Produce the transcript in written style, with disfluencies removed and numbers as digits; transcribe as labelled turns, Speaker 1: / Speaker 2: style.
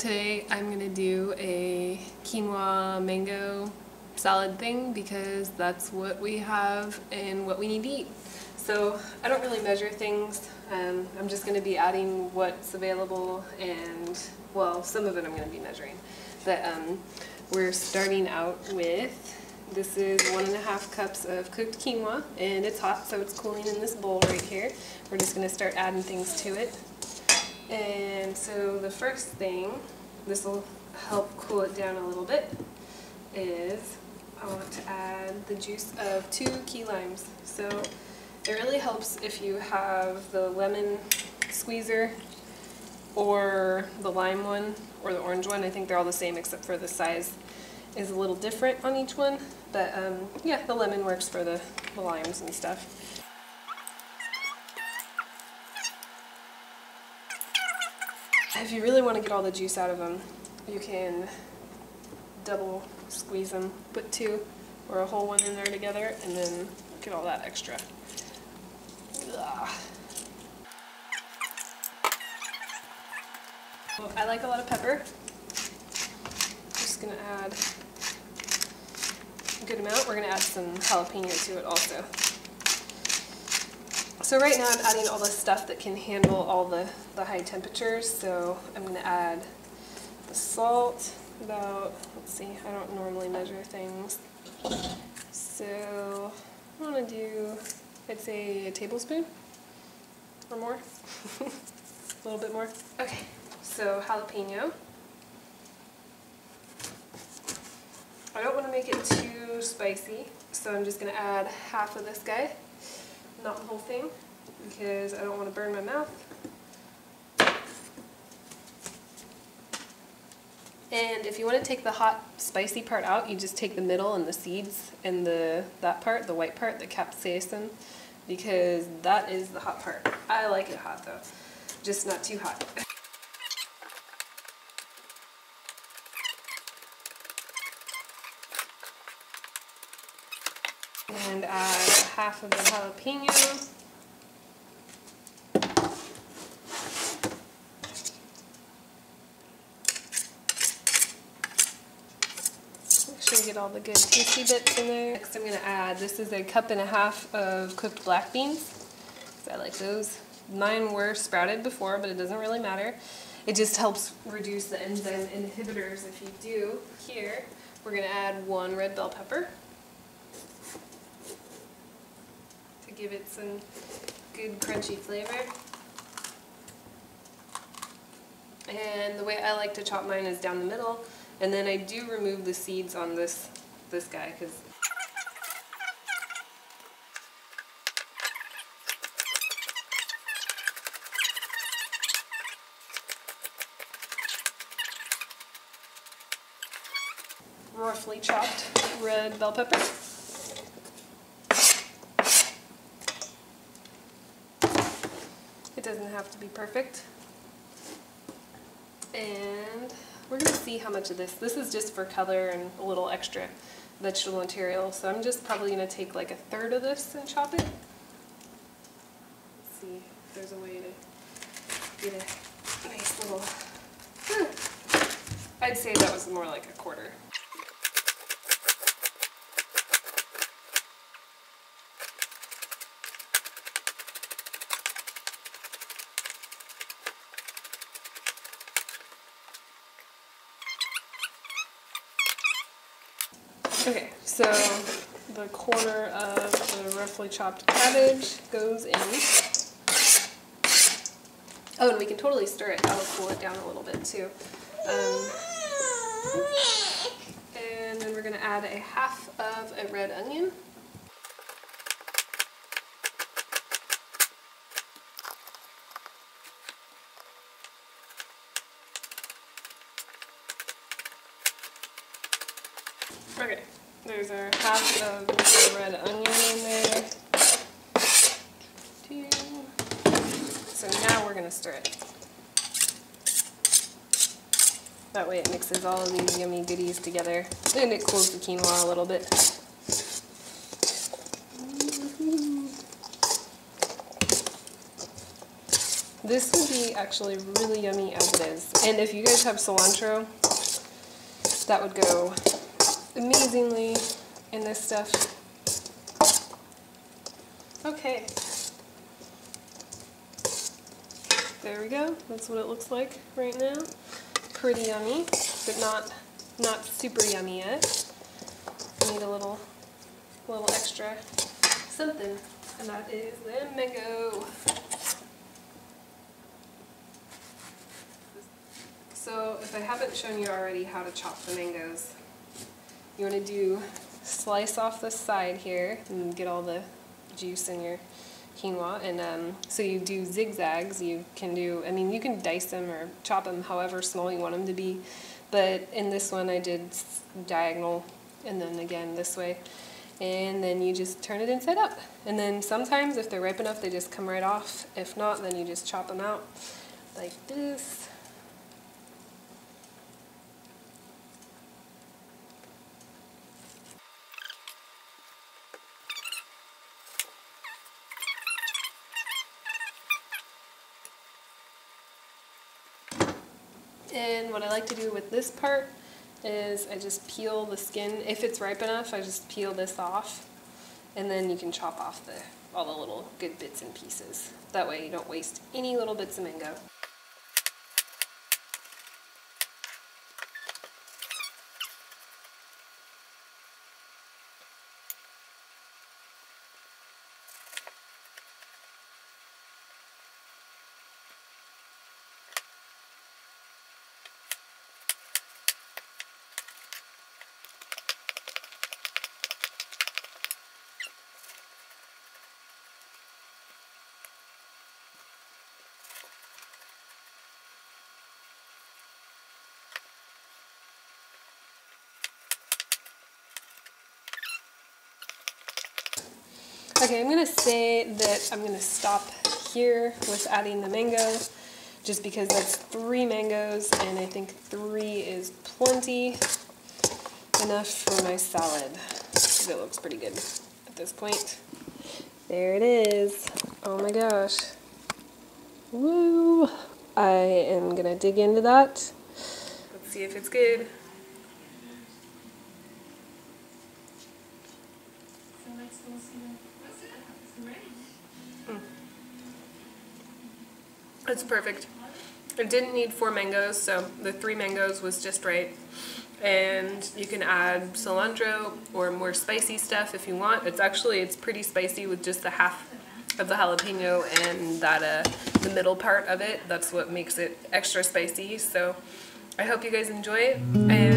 Speaker 1: today I'm going to do a quinoa mango salad thing because that's what we have and what we need to eat. So I don't really measure things. I'm just going to be adding what's available, and well, some of it I'm going to be measuring. But we're starting out with, this is 1.5 cups of cooked quinoa, and it's hot, so it's cooling in this bowl right here. We're just going to start adding things to it. And so the first thing, this will help cool it down a little bit, is I want to add the juice of 2 key limes. So it really helps if you have the lemon squeezer or the lime one or the orange one. I think they're all the same except for the size is a little different on each one. But yeah, the lemon works for the limes and stuff. If you really want to get all the juice out of them, you can double squeeze them, put 2 or a whole one in there together, and then get all that extra. Ugh. Well, I like a lot of pepper. Just going to add a good amount. We're going to add some jalapeno to it also. So right now I'm adding all the stuff that can handle all the high temperatures. So I'm going to add the salt, about, let's see, I don't normally measure things. So I want to do, I'd say a tablespoon or more, a little bit more. Okay, so jalapeno. I don't want to make it too spicy, so I'm just going to add half of this guy. Not the whole thing, because I don't want to burn my mouth. And if you want to take the hot, spicy part out, you just take the middle and the seeds and that part, the white part, the capsaicin, because that is the hot part. I like it hot though, just not too hot. And add half of the jalapeno. Make sure you get all the good tasty bits in there. Next I'm going to add, this is 1.5 cups of cooked black beans. So I like those. Mine were sprouted before, but it doesn't really matter. It just helps reduce the enzyme inhibitors if you do. Here, we're going to add 1 red bell pepper. Give it some good crunchy flavor. And the way I like to chop mine is down the middle, and then I do remove the seeds on this guy, because roughly chopped red bell pepper. It doesn't have to be perfect. And we're going to see how much of this. This is just for color and a little extra vegetable material. So I'm just probably going to take like 1/3 of this and chop it. Let's see if there's a way to get a nice little... I'd say that was more like 1/4. Okay, so the corner of the roughly chopped cabbage goes in. Oh, and we can totally stir it. That'll cool it down a little bit too. And then we're going to add 1/2 of a red onion. Okay, there's our 1/2 of the red onion in there. 2. So now we're going to stir it. That way it mixes all of these yummy goodies together, and it cools the quinoa a little bit. this would be actually really yummy as it is. And if you guys have cilantro, that would go amazingly in this stuff. Okay. There we go. That's what it looks like right now. Pretty yummy, but not super yummy yet. Need a little extra something, and that is the mango. So if I haven't shown you already how to chop the mangoes, you want to slice off the side here and get all the juice in your quinoa, and so you do zigzags. You can do, I mean, you can dice them or chop them however small you want them to be, but in this one I did diagonal and then again this way, and then you just turn it inside out, and then sometimes if they're ripe enough they just come right off. If not, then you just chop them out like this. And what I like to do with this part is I just peel the skin. If it's ripe enough, I just peel this off, and then you can chop off all the little good bits and pieces. That way you don't waste any little bits of mango. Okay, I'm going to say that I'm going to stop here with adding the mango, just because that's 3 mangoes, and I think 3 is plenty enough for my salad. It looks pretty good at this point. There it is. Oh my gosh. Woo! I am going to dig into that. Let's see if it's good. It's perfect. It didn't need 4 mangoes, so the 3 mangoes was just right. And you can add cilantro or more spicy stuff if you want. It's pretty spicy with just the half of the jalapeno and that the middle part of it. That's what makes it extra spicy. So I hope you guys enjoy it. And